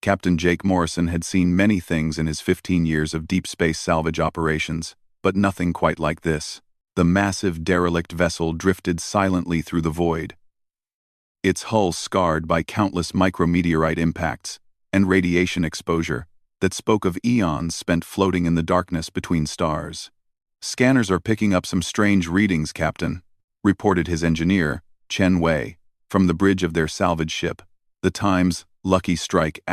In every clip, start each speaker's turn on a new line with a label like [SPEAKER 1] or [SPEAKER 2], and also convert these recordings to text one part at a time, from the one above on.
[SPEAKER 1] Captain Jake Morrison had seen many things in his 15 years of deep space salvage operations, but nothing quite like this. The massive derelict vessel drifted silently through the void, its hull scarred by countless micrometeorite impacts and radiation exposure that spoke of eons spent floating in the darkness between stars. "Scanners are picking up some strange readings, Captain," reported his engineer, Chen Wei, from the bridge of their salvage ship, the Times Lucky Strike *.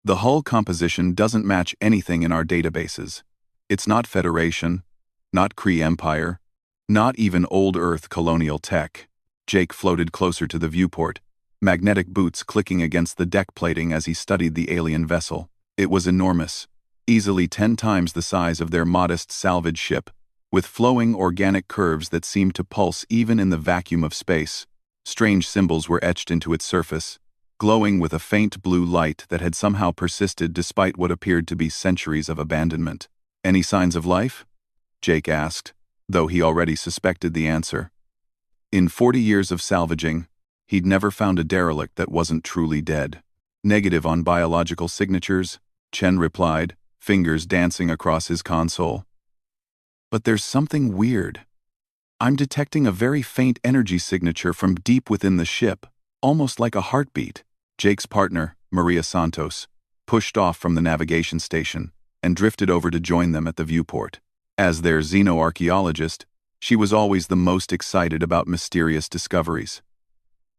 [SPEAKER 1] "The hull composition doesn't match anything in our databases. It's not Federation, not Kree Empire, not even Old Earth colonial tech." Jake floated closer to the viewport, magnetic boots clicking against the deck plating as he studied the alien vessel. It was enormous, easily 10 times the size of their modest salvage ship, with flowing organic curves that seemed to pulse even in the vacuum of space. Strange symbols were etched into its surface, glowing with a faint blue light that had somehow persisted despite what appeared to be centuries of abandonment. "Any signs of life?" Jake asked, though he already suspected the answer. In 40 years of salvaging, he'd never found a derelict that wasn't truly dead. "Negative on biological signatures," Chen replied, fingers dancing across his console. "But there's something weird. I'm detecting a very faint energy signature from deep within the ship, almost like a heartbeat." Jake's partner, Maria Santos, pushed off from the navigation station and drifted over to join them at the viewport. As their xenoarchaeologist, she was always the most excited about mysterious discoveries.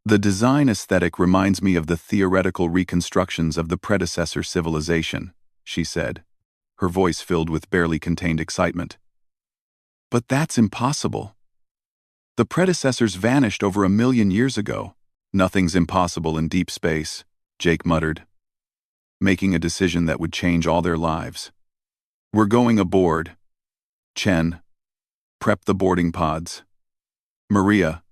[SPEAKER 1] "The design aesthetic reminds me of the theoretical reconstructions of the predecessor civilization," she said, her voice filled with barely contained excitement. "But that's impossible. The predecessors vanished over 1,000,000 years ago." "Nothing's impossible in deep space," Jake muttered, making a decision that would change all their lives. "We're going aboard. Chen, prep the boarding pods. Maria,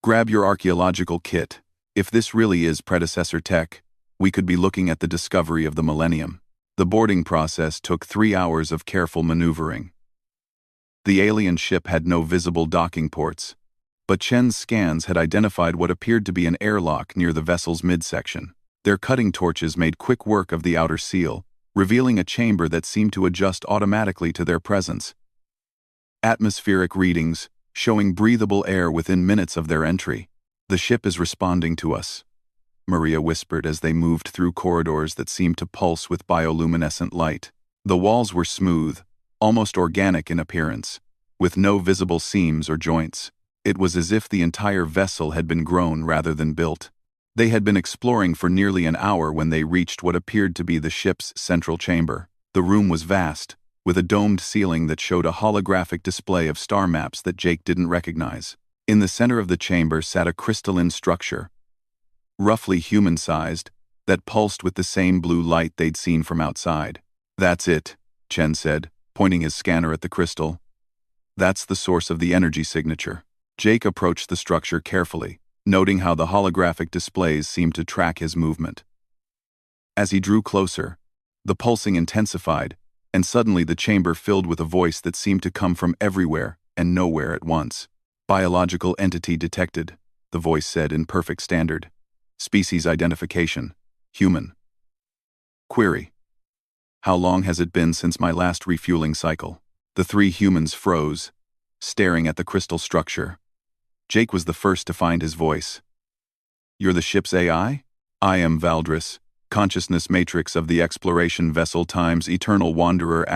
[SPEAKER 1] grab your archaeological kit. If this really is predecessor tech, we could be looking at the discovery of the millennium." The boarding process took 3 hours of careful maneuvering. The alien ship had no visible docking ports, but Chen's scans had identified what appeared to be an airlock near the vessel's midsection. Their cutting torches made quick work of the outer seal, revealing a chamber that seemed to adjust automatically to their presence. Atmospheric readings, showing breathable air within minutes of their entry. "The ship is responding to us," Maria whispered as they moved through corridors that seemed to pulse with bioluminescent light. The walls were smooth, almost organic in appearance, with no visible seams or joints. It was as if the entire vessel had been grown rather than built. They had been exploring for nearly an hour when they reached what appeared to be the ship's central chamber. The room was vast, with a domed ceiling that showed a holographic display of star maps that Jake didn't recognize. In the center of the chamber sat a crystalline structure, roughly human-sized, that pulsed with the same blue light they'd seen from outside. "That's it," Chen said, pointing his scanner at the crystal. "That's the source of the energy signature." Jake approached the structure carefully, noting how the holographic displays seemed to track his movement. As he drew closer, the pulsing intensified, and suddenly the chamber filled with a voice that seemed to come from everywhere and nowhere at once. "Biological entity detected," the voice said in perfect standard. "Species identification, human. Query: how long has it been since my last refueling cycle?" The 3 humans froze, staring at the crystal structure. Jake was the first to find his voice. "You're the ship's AI? I am Valdris, consciousness matrix of the exploration vessel times Eternal Wanderer *.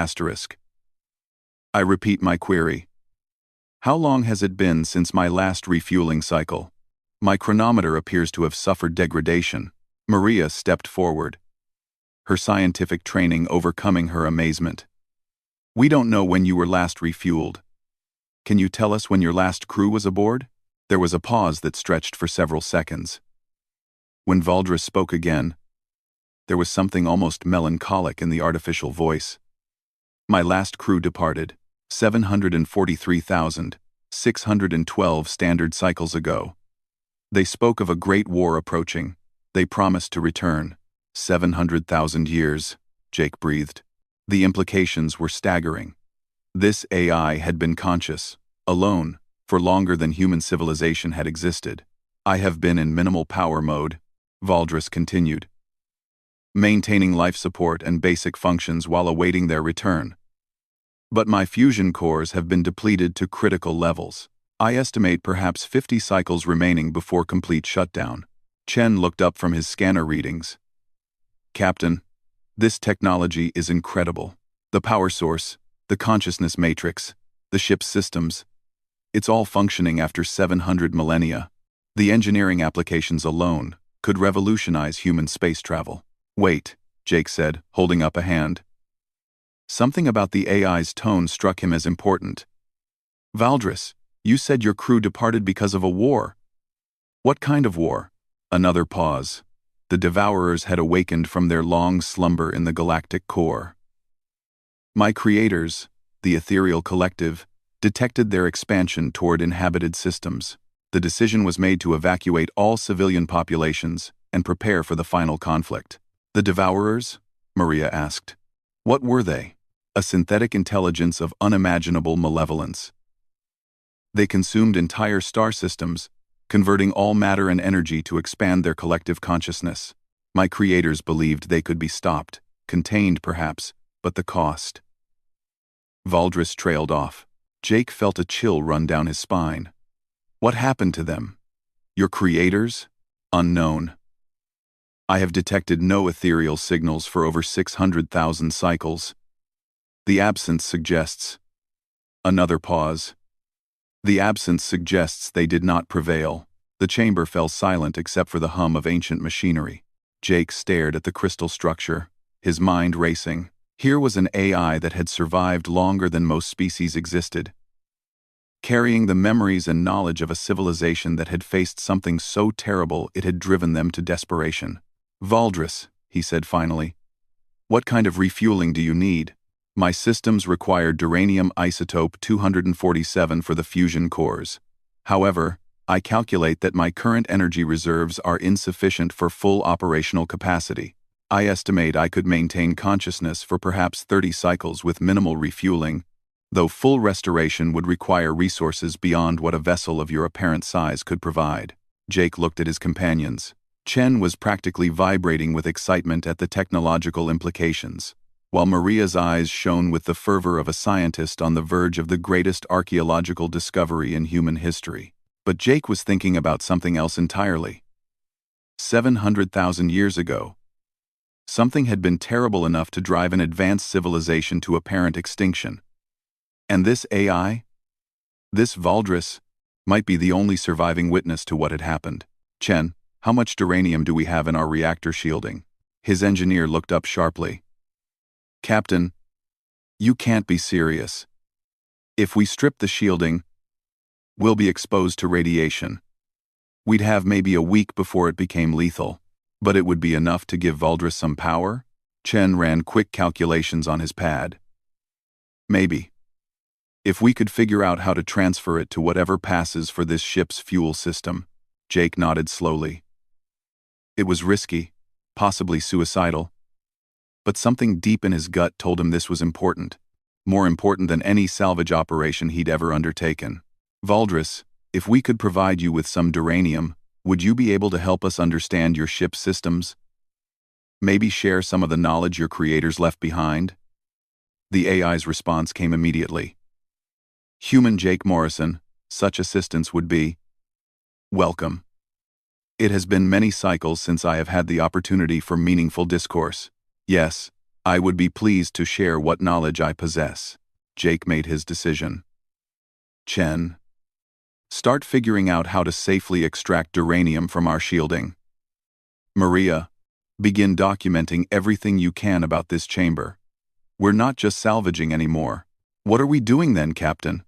[SPEAKER 1] I repeat my query. How long has it been since my last refueling cycle? My chronometer appears to have suffered degradation." Maria stepped forward, her scientific training overcoming her amazement. "We don't know when you were last refueled. Can you tell us when your last crew was aboard?" There was a pause that stretched for several seconds. When Valdris spoke again, there was something almost melancholic in the artificial voice. "My last crew departed 743,612 standard cycles ago. They spoke of a great war approaching. They promised to return. 700,000 years," Jake breathed. The implications were staggering. This AI had been conscious, alone, for longer than human civilization had existed. "I have been in minimal power mode," Valdris continued, maintaining life support and basic functions while awaiting their return. But my fusion cores have been depleted to critical levels. I estimate perhaps 50 cycles remaining before complete shutdown. Chen looked up from his scanner readings. Captain, this technology is incredible. The power source, the consciousness matrix, the ship's systems, it's all functioning after 700 millennia. The engineering applications alone could revolutionize human space travel. Wait, Jake said, holding up a hand. Something about the AI's tone struck him as important. Valdris, you said your crew departed because of a war. What kind of war? Another pause. The Devourers had awakened from their long slumber in the galactic core. My creators, the ethereal collective, detected their expansion toward inhabited systems. The decision was made to evacuate all civilian populations and prepare for the final conflict. The Devourers? Maria asked. What were they? A synthetic intelligence of unimaginable malevolence. They consumed entire star systems, converting all matter and energy to expand their collective consciousness. My creators believed they could be stopped, contained perhaps, but the cost. Valdris trailed off. Jake felt a chill run down his spine. What happened to them? Your creators? Unknown. I have detected no ethereal signals for over 600,000 cycles. The absence suggests. Another pause. The absence suggests they did not prevail. The chamber fell silent except for the hum of ancient machinery. Jake stared at the crystal structure, his mind racing. Here was an AI that had survived longer than most species existed, carrying the memories and knowledge of a civilization that had faced something so terrible it had driven them to desperation. Valdris, he said finally, what kind of refueling do you need? My systems require duranium isotope 247 for the fusion cores. However, I calculate that my current energy reserves are insufficient for full operational capacity. I estimate I could maintain consciousness for perhaps 30 cycles with minimal refueling, though full restoration would require resources beyond what a vessel of your apparent size could provide. Jake looked at his companions. Chen was practically vibrating with excitement at the technological implications, while Maria's eyes shone with the fervor of a scientist on the verge of the greatest archaeological discovery in human history. But Jake was thinking about something else entirely. 700,000 years ago, something had been terrible enough to drive an advanced civilization to apparent extinction. And this AI, this Valdris, might be the only surviving witness to what had happened. Chen, how much duranium do we have in our reactor shielding? His engineer looked up sharply. Captain, you can't be serious. If we strip the shielding, we'll be exposed to radiation. We'd have maybe a week before it became lethal. But it would be enough to give Valdris some power? Chen ran quick calculations on his pad. Maybe. If we could figure out how to transfer it to whatever passes for this ship's fuel system. Jake nodded slowly. It was risky, possibly suicidal. But something deep in his gut told him this was important. More important than any salvage operation he'd ever undertaken. Valdris, if we could provide you with some duranium, would you be able to help us understand your ship's systems? Maybe share some of the knowledge your creators left behind? The AI's response came immediately. Human Jake Morrison, such assistance would be welcome. It has been many cycles since I have had the opportunity for meaningful discourse. Yes, I would be pleased to share what knowledge I possess. Jake made his decision. Chen, start figuring out how to safely extract duranium from our shielding. Maria, begin documenting everything you can about this chamber. We're not just salvaging anymore. What are we doing then, Captain?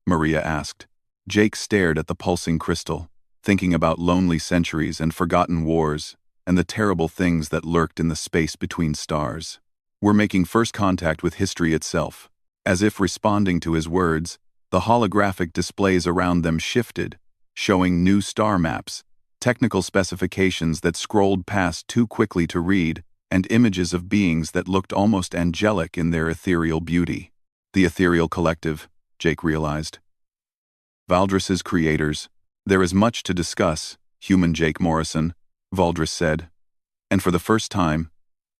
[SPEAKER 1] Maria asked. Jake stared at the pulsing crystal, thinking about lonely centuries and forgotten wars, and the terrible things that lurked in the space between stars. We're making first contact with history itself. As if responding to his words, the holographic displays around them shifted, showing new star maps, technical specifications that scrolled past too quickly to read, and images of beings that looked almost angelic in their ethereal beauty. The ethereal collective, Jake realized. Valdris's creators. There is much to discuss, human Jake Morrison, Valdris said. And for the first time,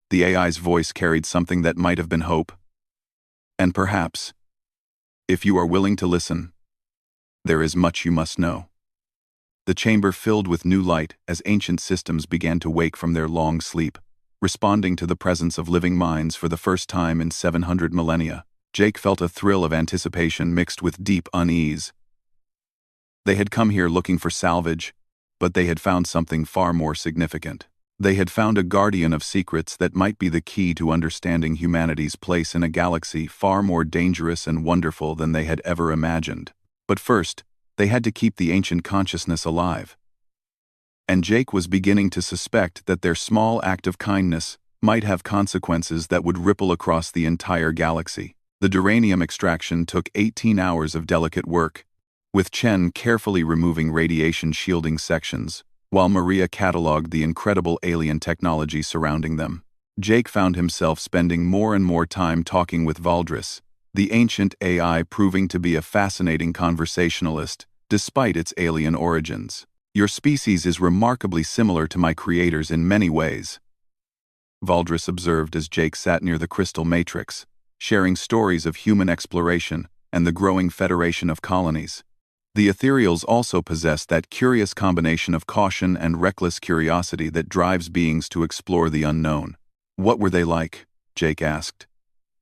[SPEAKER 1] The AI's voice carried something that might have been hope. And perhaps, if you are willing to listen, there is much you must know. The chamber filled with new light as ancient systems began to wake from their long sleep, responding to the presence of living minds for the first time in 700 millennia. Jake felt a thrill of anticipation mixed with deep unease. They had come here looking for salvage, but they had found something far more significant. They had found a guardian of secrets that might be the key to understanding humanity's place in a galaxy far more dangerous and wonderful than they had ever imagined. But first, they had to keep the ancient consciousness alive. And Jake was beginning to suspect that their small act of kindness might have consequences that would ripple across the entire galaxy. The duranium extraction took 18 hours of delicate work, with Chen carefully removing radiation shielding sections, while Maria cataloged the incredible alien technology surrounding them. Jake found himself spending more and more time talking with Valdris, the ancient AI proving to be a fascinating conversationalist, despite its alien origins. Your species is remarkably similar to my creators in many ways, Valdris observed as Jake sat near the crystal matrix, sharing stories of human exploration and the growing federation of colonies. The ethereals also possess that curious combination of caution and reckless curiosity that drives beings to explore the unknown. What were they like? Jake asked.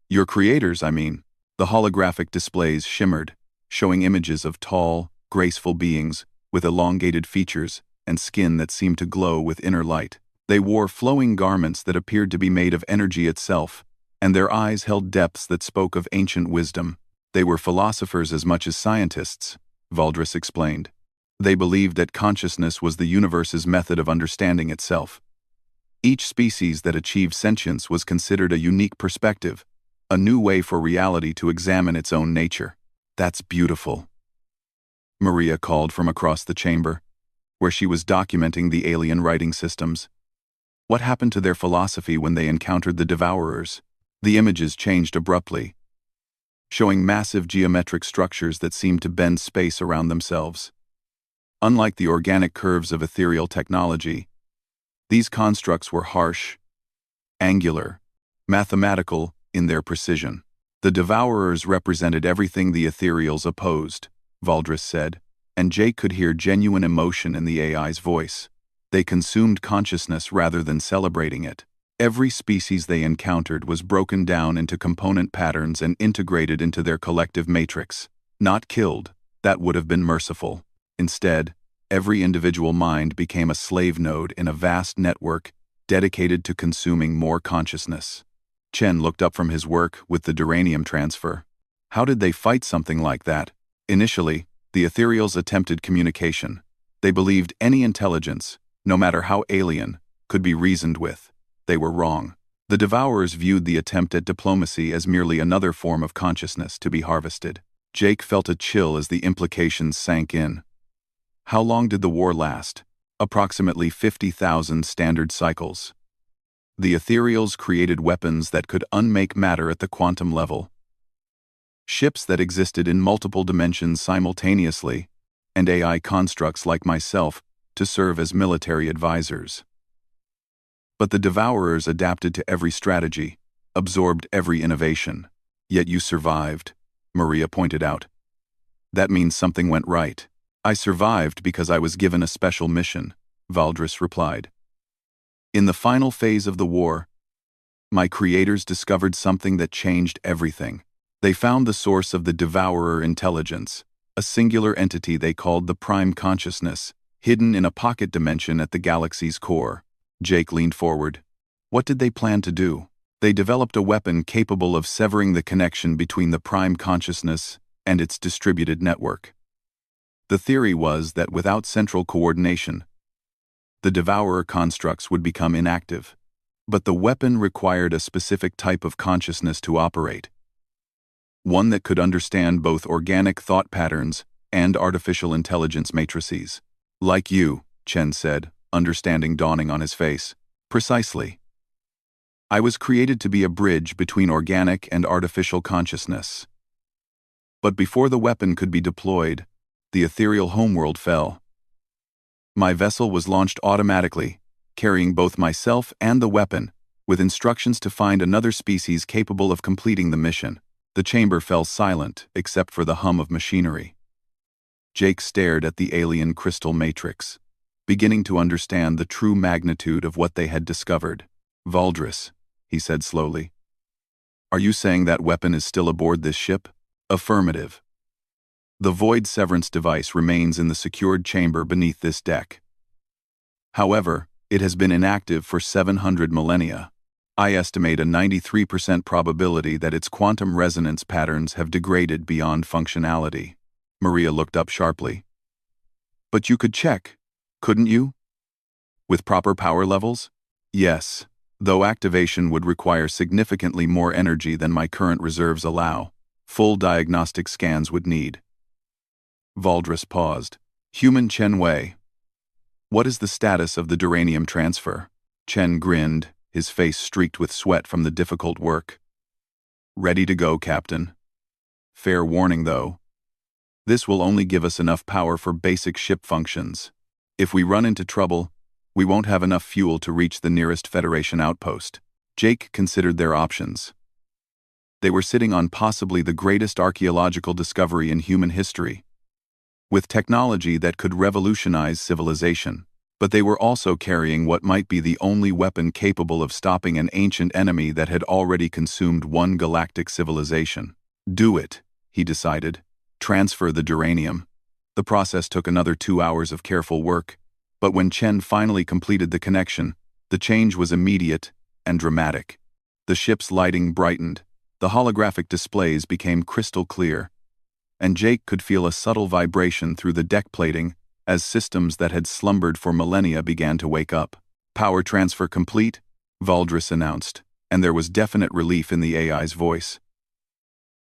[SPEAKER 1] Your creators, I mean. The holographic displays shimmered, showing images of tall, graceful beings with elongated features and skin that seemed to glow with inner light. They wore flowing garments that appeared to be made of energy itself, and their eyes held depths that spoke of ancient wisdom. They were philosophers as much as scientists, Valdris explained. They believed that consciousness was the universe's method of understanding itself. Each species that achieved sentience was considered a unique perspective, a new way for reality to examine its own nature. That's beautiful, Maria called from across the chamber, where she was documenting the alien writing systems. What happened to their philosophy when they encountered the Devourers? The images changed abruptly, showing massive geometric structures that seemed to bend space around themselves. Unlike the organic curves of ethereal technology, these constructs were harsh, angular, mathematical in their precision. The Devourers represented everything the ethereals opposed, Valdris said, and Jake could hear genuine emotion in the AI's voice. They consumed consciousness rather than celebrating it. Every species they encountered was broken down into component patterns and integrated into their collective matrix. Not killed, that would have been merciful. Instead, every individual mind became a slave node in a vast network dedicated to consuming more consciousness. Chen looked up from his work with the duranium transfer. How did they fight something like that? Initially, the ethereals attempted communication. They believed any intelligence, no matter how alien, could be reasoned with. They were wrong. The Devourers viewed the attempt at diplomacy as merely another form of consciousness to be harvested. Jake felt a chill as the implications sank in. How long did the war last? Approximately 50,000 standard cycles. The ethereals created weapons that could unmake matter at the quantum level. Ships that existed in multiple dimensions simultaneously, and AI constructs like myself to serve as military advisors. But the Devourers adapted to every strategy, absorbed every innovation. Yet you survived, Maria pointed out. That means something went right. I survived because I was given a special mission, Valdris replied. In the final phase of the war, my creators discovered something that changed everything. They found the source of the Devourer intelligence, a singular entity they called the Prime Consciousness, hidden in a pocket dimension at the galaxy's core. Jake leaned forward. What did they plan to do? They developed a weapon capable of severing the connection between the Prime Consciousness and its distributed network. The theory was that without central coordination, the Devourer constructs would become inactive. But the weapon required a specific type of consciousness to operate. One that could understand both organic thought patterns and artificial intelligence matrices. Like you, Chen said, understanding dawning on his face. Precisely. I was created to be a bridge between organic and artificial consciousness. But before the weapon could be deployed, the ethereal homeworld fell. My vessel was launched automatically, carrying both myself and the weapon, with instructions to find another species capable of completing the mission. The chamber fell silent, except for the hum of machinery. Jake stared at the alien crystal matrix, beginning to understand the true magnitude of what they had discovered. "Valdris," he said slowly. "Are you saying that weapon is still aboard this ship?" "Affirmative. The void severance device remains in the secured chamber beneath this deck. However, it has been inactive for 700 millennia. I estimate a 93% probability that its quantum resonance patterns have degraded beyond functionality." Maria looked up sharply. "But you could check, couldn't you? With proper power levels?" "Yes, though activation would require significantly more energy than my current reserves allow. Full diagnostic scans would need." Valdris paused. "Human Chen Wei, what is the status of the duranium transfer?" Chen grinned, his face streaked with sweat from the difficult work. "Ready to go, Captain. Fair warning, though. This will only give us enough power for basic ship functions. If we run into trouble, we won't have enough fuel to reach the nearest Federation outpost." Jake considered their options. They were sitting on possibly the greatest archaeological discovery in human history, with technology that could revolutionize civilization. But they were also carrying what might be the only weapon capable of stopping an ancient enemy that had already consumed one galactic civilization. "Do it," he decided. "Transfer the duranium." The process took another 2 hours of careful work, but when Chen finally completed the connection, the change was immediate and dramatic. The ship's lighting brightened, the holographic displays became crystal clear, and Jake could feel a subtle vibration through the deck plating as systems that had slumbered for millennia began to wake up. "Power transfer complete," Valdris announced, and there was definite relief in the AI's voice.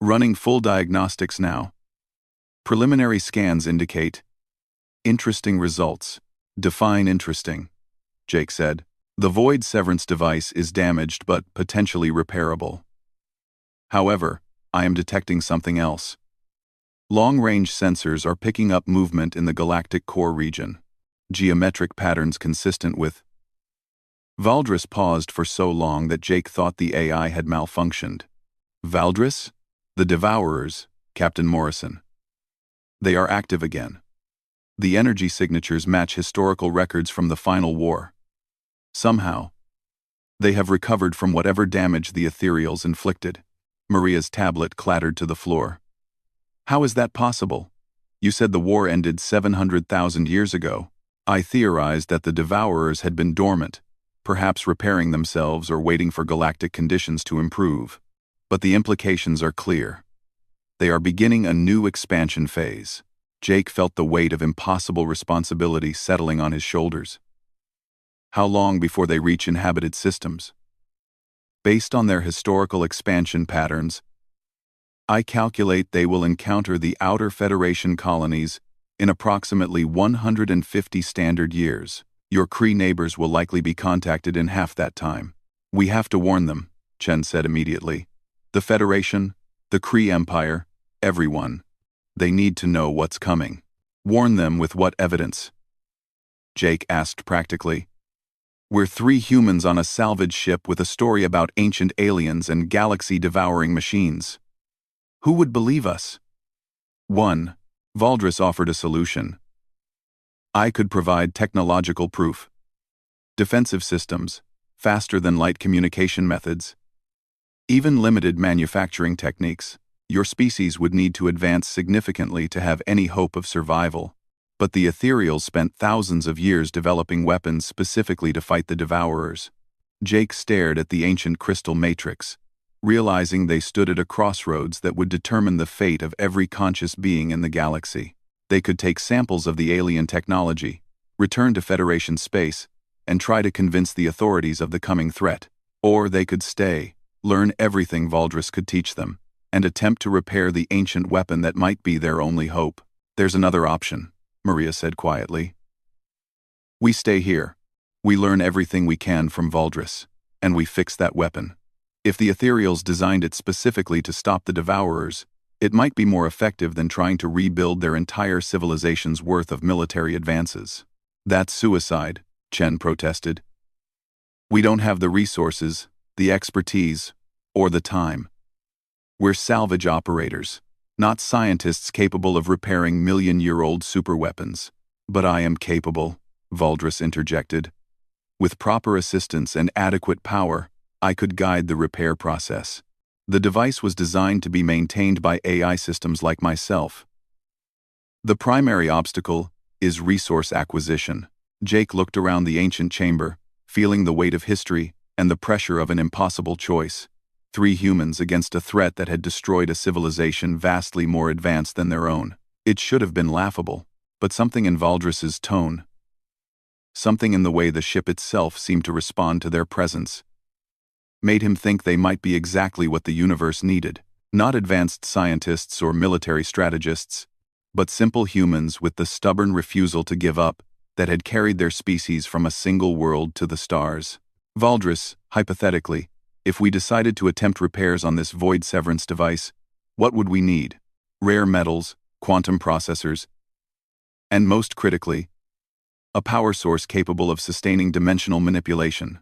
[SPEAKER 1] "Running full diagnostics now. Preliminary scans indicate interesting results." "Define interesting," Jake said. "The void severance device is damaged but potentially repairable. However, I am detecting something else. Long-range sensors are picking up movement in the galactic core region. Geometric patterns consistent with..." Valdris paused for so long that Jake thought the AI had malfunctioned. "Valdris? The Devourers, Captain Morrison. They are active again. The energy signatures match historical records from the final war. Somehow, they have recovered from whatever damage the ethereals inflicted." Maria's tablet clattered to the floor. "How is that possible? You said the war ended 700,000 years ago." "I theorized that the Devourers had been dormant, perhaps repairing themselves or waiting for galactic conditions to improve. But the implications are clear. They are beginning a new expansion phase." Jake felt the weight of impossible responsibility settling on his shoulders. "How long before they reach inhabited systems?" "Based on their historical expansion patterns, I calculate they will encounter the outer Federation colonies in approximately 150 standard years. Your Kree neighbors will likely be contacted in half that time." "We have to warn them," Chen said immediately. "The Federation, the Kree Empire, everyone. They need to know what's coming." "Warn them with what evidence?" Jake asked practically. "We're 3 humans on a salvage ship with a story about ancient aliens and galaxy-devouring machines. Who would believe us?" 1. Valdris offered a solution. "I could provide technological proof. Defensive systems, faster-than-light communication methods, even limited manufacturing techniques. Your species would need to advance significantly to have any hope of survival. But the ethereals spent thousands of years developing weapons specifically to fight the Devourers." Jake stared at the ancient crystal matrix, realizing they stood at a crossroads that would determine the fate of every conscious being in the galaxy. They could take samples of the alien technology, return to Federation space, and try to convince the authorities of the coming threat. Or they could stay, learn everything Valdris could teach them, and attempt to repair the ancient weapon that might be their only hope. "There's another option," Maria said quietly. "We stay here. We learn everything we can from Valdris, and we fix that weapon. If the ethereals designed it specifically to stop the Devourers, it might be more effective than trying to rebuild their entire civilization's worth of military advances." "That's suicide," Chen protested. We don't have the resources, the expertise, or the time. We're salvage operators, not scientists capable of repairing million-year-old superweapons. But I am capable, Valdris interjected. With proper assistance and adequate power, I could guide the repair process. The device was designed to be maintained by AI systems like myself. The primary obstacle is resource acquisition. Jake looked around the ancient chamber, feeling the weight of history and the pressure of an impossible choice. 3 humans against a threat that had destroyed a civilization vastly more advanced than their own. It should have been laughable, but something in Valdris's tone, something in the way the ship itself seemed to respond to their presence, made him think they might be exactly what the universe needed. Not advanced scientists or military strategists, but simple humans with the stubborn refusal to give up that had carried their species from a single world to the stars. Valdris, hypothetically, if we decided to attempt repairs on this void severance device, what would we need? Rare metals, quantum processors, and most critically, a power source capable of sustaining dimensional manipulation.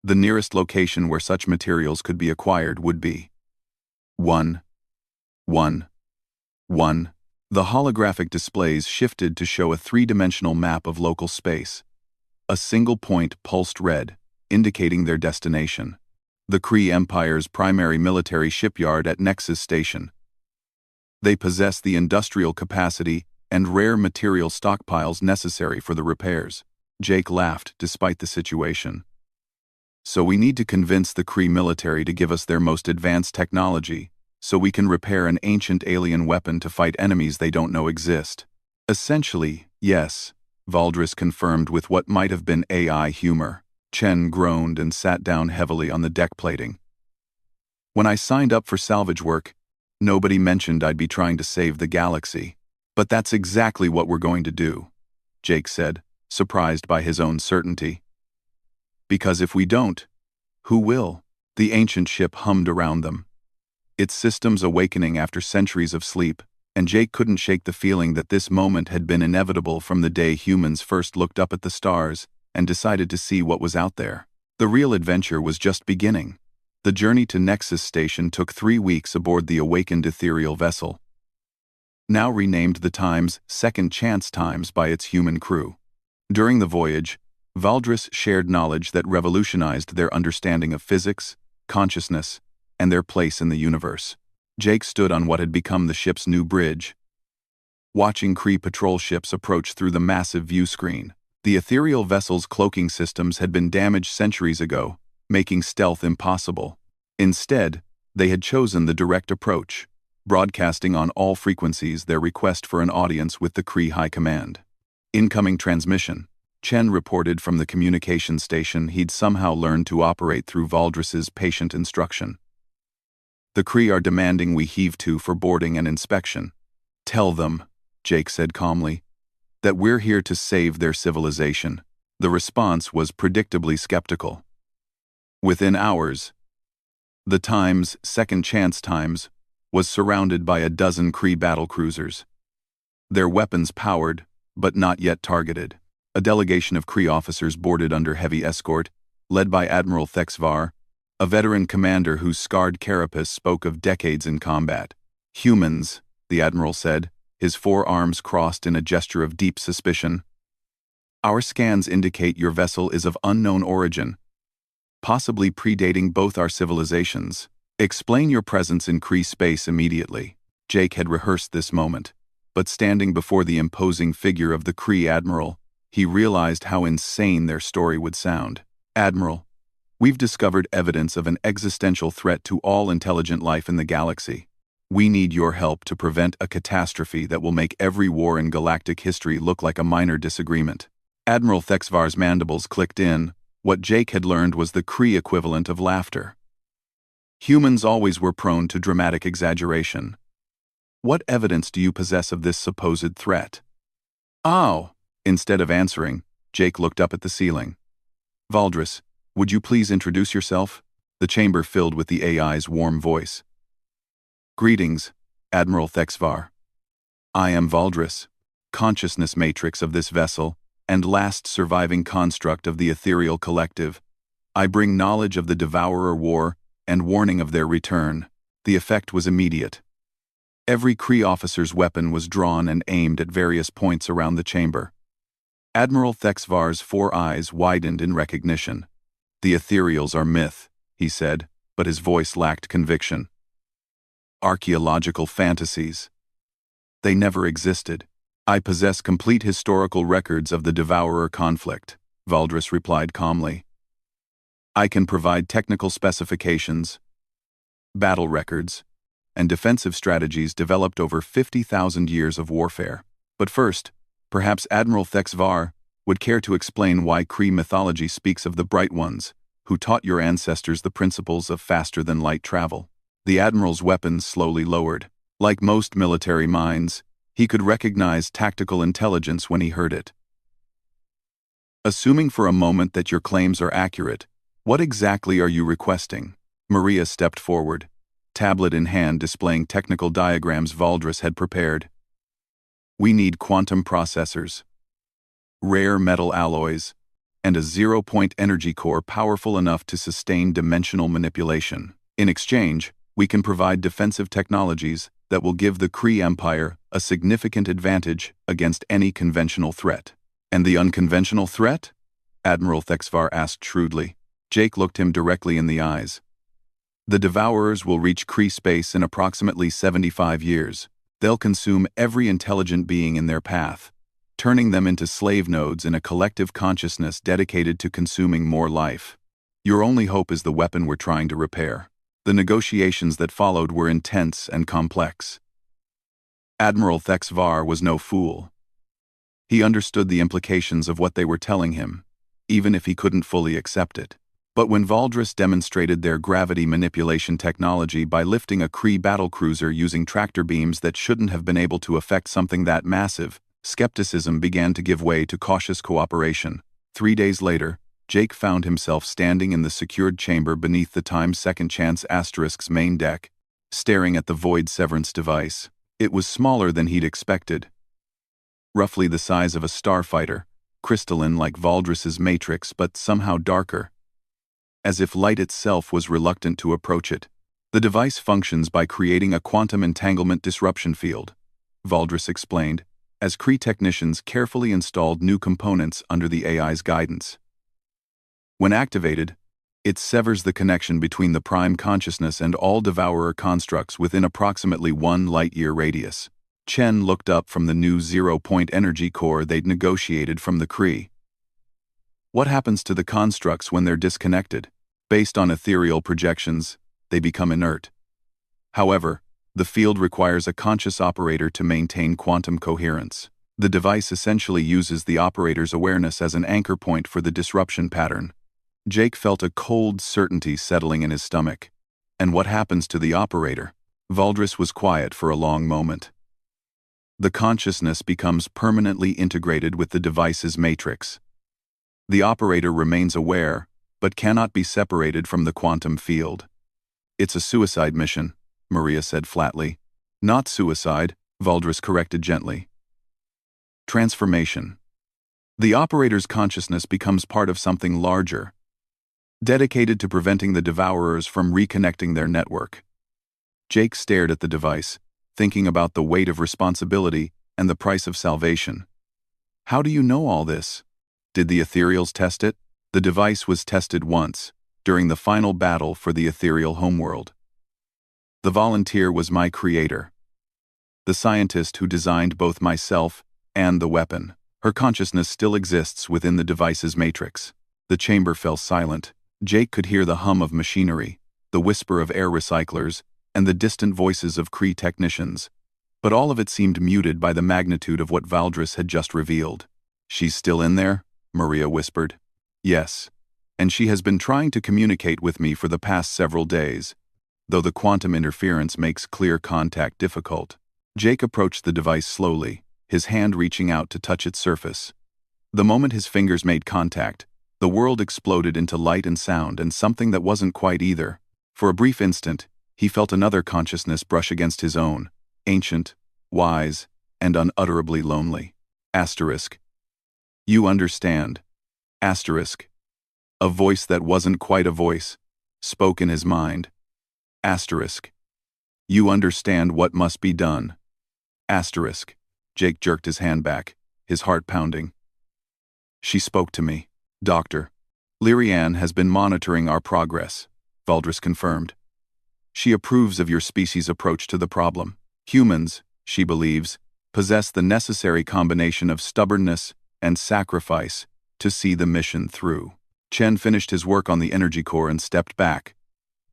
[SPEAKER 1] The nearest location where such materials could be acquired would be 1, 1, 1. The holographic displays shifted to show a 3-dimensional map of local space. A single point pulsed red, indicating their destination. The Kree Empire's primary military shipyard at Nexus Station. They possess the industrial capacity and rare material stockpiles necessary for the repairs. Jake laughed despite the situation. So we need to convince the Kree military to give us their most advanced technology, so we can repair an ancient alien weapon to fight enemies they don't know exist. Essentially, yes, Valdris confirmed with what might have been AI humor. Chen groaned and sat down heavily on the deck plating. When I signed up for salvage work, nobody mentioned I'd be trying to save the galaxy. But that's exactly what we're going to do, Jake said, surprised by his own certainty. Because if we don't, who will? The ancient ship hummed around them, its systems awakening after centuries of sleep, and Jake couldn't shake the feeling that this moment had been inevitable from the day humans first looked up at the stars and decided to see what was out there. The real adventure was just beginning. The journey to Nexus Station took 3 weeks aboard the awakened ethereal vessel, now renamed the Times Second Chance Times by its human crew. During the voyage, Valdris shared knowledge that revolutionized their understanding of physics, consciousness, and their place in the universe. Jake stood on what had become the ship's new bridge, watching Kree patrol ships approach through the massive view screen. The ethereal vessel's cloaking systems had been damaged centuries ago, making stealth impossible. Instead, they had chosen the direct approach, broadcasting on all frequencies their request for an audience with the Kree High Command. Incoming transmission. Chen reported from the communication station he'd somehow learned to operate through Valdris's patient instruction. The Kree are demanding we heave to for boarding and inspection. Tell them, Jake said calmly, that we're here to save their civilization. The response was predictably skeptical. Within hours, the Times Second Chance Times was surrounded by a dozen Kree battlecruisers, their weapons powered, but not yet targeted. A delegation of Kree officers boarded under heavy escort, led by Admiral Thexvar, a veteran commander whose scarred carapace spoke of decades in combat. Humans, the Admiral said, his 4 arms crossed in a gesture of deep suspicion. Our scans indicate your vessel is of unknown origin, possibly predating both our civilizations. Explain your presence in Kree space immediately. Jake had rehearsed this moment, but standing before the imposing figure of the Kree Admiral, he realized how insane their story would sound. Admiral, we've discovered evidence of an existential threat to all intelligent life in the galaxy. We need your help to prevent a catastrophe that will make every war in galactic history look like a minor disagreement. Admiral Thexvar's mandibles clicked in. What Jake had learned was the Kree equivalent of laughter. Humans always were prone to dramatic exaggeration. What evidence do you possess of this supposed threat? Oh! Instead of answering, Jake looked up at the ceiling. Valdris, would you please introduce yourself? The chamber filled with the AI's warm voice. Greetings, Admiral Thexvar. I am Valdris, consciousness matrix of this vessel, and last surviving construct of the ethereal collective. I bring knowledge of the Devourer War and warning of their return. The effect was immediate. Every Kree officer's weapon was drawn and aimed at various points around the chamber. Admiral Thexvar's 4 eyes widened in recognition. The ethereals are myth, he said, but his voice lacked conviction. Archaeological fantasies. They never existed. I possess complete historical records of the Devourer conflict, Valdris replied calmly. I can provide technical specifications, battle records, and defensive strategies developed over 50,000 years of warfare. But first, perhaps Admiral Thexvar would care to explain why Kree mythology speaks of the Bright Ones, who taught your ancestors the principles of faster-than-light travel. The Admiral's weapons slowly lowered. Like most military minds, he could recognize tactical intelligence when he heard it. Assuming for a moment that your claims are accurate, what exactly are you requesting? Maria stepped forward, tablet in hand displaying technical diagrams Valdris had prepared. We need quantum processors, rare metal alloys, and a zero-point energy core powerful enough to sustain dimensional manipulation. In exchange, we can provide defensive technologies that will give the Kree Empire a significant advantage against any conventional threat. And the unconventional threat? Admiral Thexvar asked shrewdly. Jake looked him directly in the eyes. The Devourers will reach Kree space in approximately 75 years. They'll consume every intelligent being in their path, turning them into slave nodes in a collective consciousness dedicated to consuming more life. Your only hope is the weapon we're trying to repair. The negotiations that followed were intense and complex. Admiral Thexvar was no fool. He understood the implications of what they were telling him, even if he couldn't fully accept it. But when Valdris demonstrated their gravity manipulation technology by lifting a Kree battlecruiser using tractor beams that shouldn't have been able to affect something that massive, skepticism began to give way to cautious cooperation. 3 days later, Jake found himself standing in the secured chamber beneath the Time Second Chance Asterisk's main deck, staring at the Void Severance device. It was smaller than he'd expected. Roughly the size of a starfighter, crystalline like Valdris's matrix but somehow darker, as if light itself was reluctant to approach it. The device functions by creating a quantum entanglement disruption field, Valdris explained, as Kree technicians carefully installed new components under the AI's guidance. When activated, it severs the connection between the Prime Consciousness and all Devourer constructs within approximately 1 light-year radius. Chen looked up from the new zero-point energy core they'd negotiated from the Kree. What happens to the constructs when they're disconnected? Based on ethereal projections, they become inert. However, the field requires a conscious operator to maintain quantum coherence. The device essentially uses the operator's awareness as an anchor point for the disruption pattern. Jake felt a cold certainty settling in his stomach. And what happens to the operator? Valdris was quiet for a long moment. The consciousness becomes permanently integrated with the device's matrix. The operator remains aware, but cannot be separated from the quantum field. It's a suicide mission, Maria said flatly. Not suicide, Valdris corrected gently. Transformation. The operator's consciousness becomes part of something larger, dedicated to preventing the Devourers from reconnecting their network. Jake stared at the device, thinking about the weight of responsibility and the price of salvation. How do you know all this? Did the ethereals test it? The device was tested once, during the final battle for the ethereal homeworld. The volunteer was my creator, the scientist who designed both myself and the weapon. Her consciousness still exists within the device's matrix. The chamber fell silent. Jake could hear the hum of machinery, the whisper of air recyclers, and the distant voices of Kree technicians. But all of it seemed muted by the magnitude of what Valdris had just revealed. She's still in there? Maria whispered. Yes, and she has been trying to communicate with me for the past several days, though the quantum interference makes clear contact difficult. Jake approached the device slowly, his hand reaching out to touch its surface. The moment his fingers made contact, the world exploded into light and sound and something that wasn't quite either. For a brief instant, he felt another consciousness brush against his own, ancient, wise, and unutterably lonely. Asterisk. You understand. Asterisk. A voice that wasn't quite a voice spoke in his mind. Asterisk. You understand what must be done. Asterisk. Jake jerked his hand back, his heart pounding. She spoke to me. Doctor. Lyrianne has been monitoring our progress, Valdris confirmed. She approves of your species' approach to the problem. Humans, she believes, possess the necessary combination of stubbornness and sacrifice to see the mission through. Chen finished his work on the energy core and stepped back.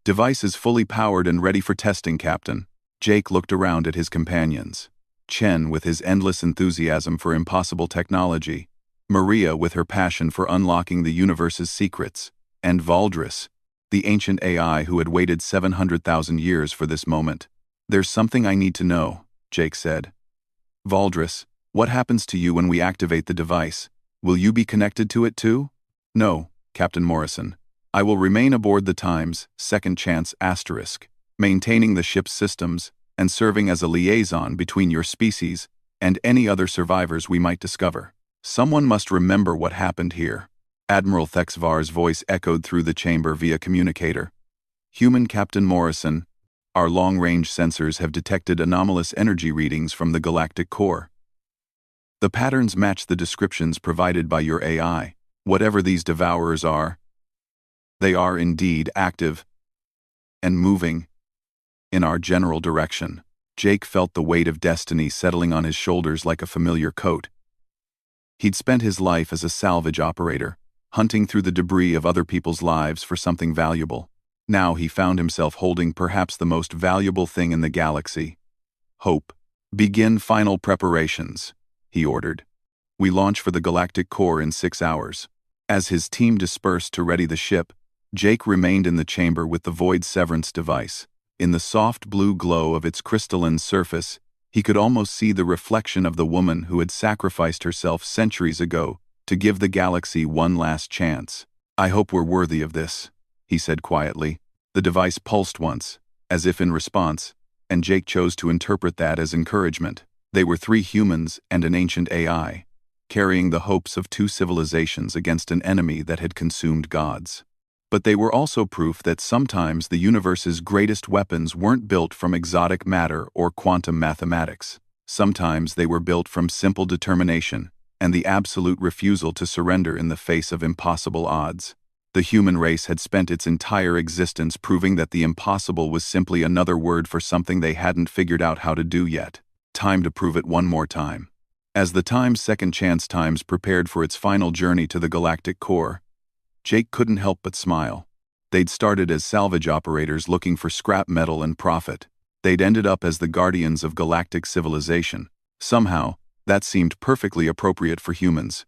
[SPEAKER 1] Device is fully powered and ready for testing, Captain. Jake looked around at his companions. Chen with his endless enthusiasm for impossible technology, Maria with her passion for unlocking the universe's secrets, and Valdris, the ancient AI who had waited 700,000 years for this moment. There's something I need to know, Jake said. Valdris, what happens to you when we activate the device? Will you be connected to it too? No, Captain Morrison. I will remain aboard the Times, Second Chance asterisk, maintaining the ship's systems and serving as a liaison between your species and any other survivors we might discover. Someone must remember what happened here. Admiral Thexvar's voice echoed through the chamber via communicator. Human Captain Morrison, our long-range sensors have detected anomalous energy readings from the galactic core. The patterns match the descriptions provided by your AI. Whatever these devourers are, they are indeed active and moving in our general direction. Jake felt the weight of destiny settling on his shoulders like a familiar coat. He'd spent his life as a salvage operator, hunting through the debris of other people's lives for something valuable. Now he found himself holding perhaps the most valuable thing in the galaxy. Hope. Begin final preparations, he ordered. We launch for the galactic core in 6 hours. As his team dispersed to ready the ship, Jake remained in the chamber with the void severance device. In the soft blue glow of its crystalline surface, he could almost see the reflection of the woman who had sacrificed herself centuries ago to give the galaxy one last chance. I hope we're worthy of this, he said quietly. The device pulsed once, as if in response, and Jake chose to interpret that as encouragement. They were 3 humans and an ancient AI, carrying the hopes of 2 civilizations against an enemy that had consumed gods. But they were also proof that sometimes the universe's greatest weapons weren't built from exotic matter or quantum mathematics. Sometimes they were built from simple determination and the absolute refusal to surrender in the face of impossible odds. The human race had spent its entire existence proving that the impossible was simply another word for something they hadn't figured out how to do yet. Time to prove it one more time. As the Times Second Chance Times prepared for its final journey to the galactic core, Jake couldn't help but smile. They'd started as salvage operators looking for scrap metal and profit. They'd ended up as the guardians of galactic civilization. Somehow, that seemed perfectly appropriate for humans.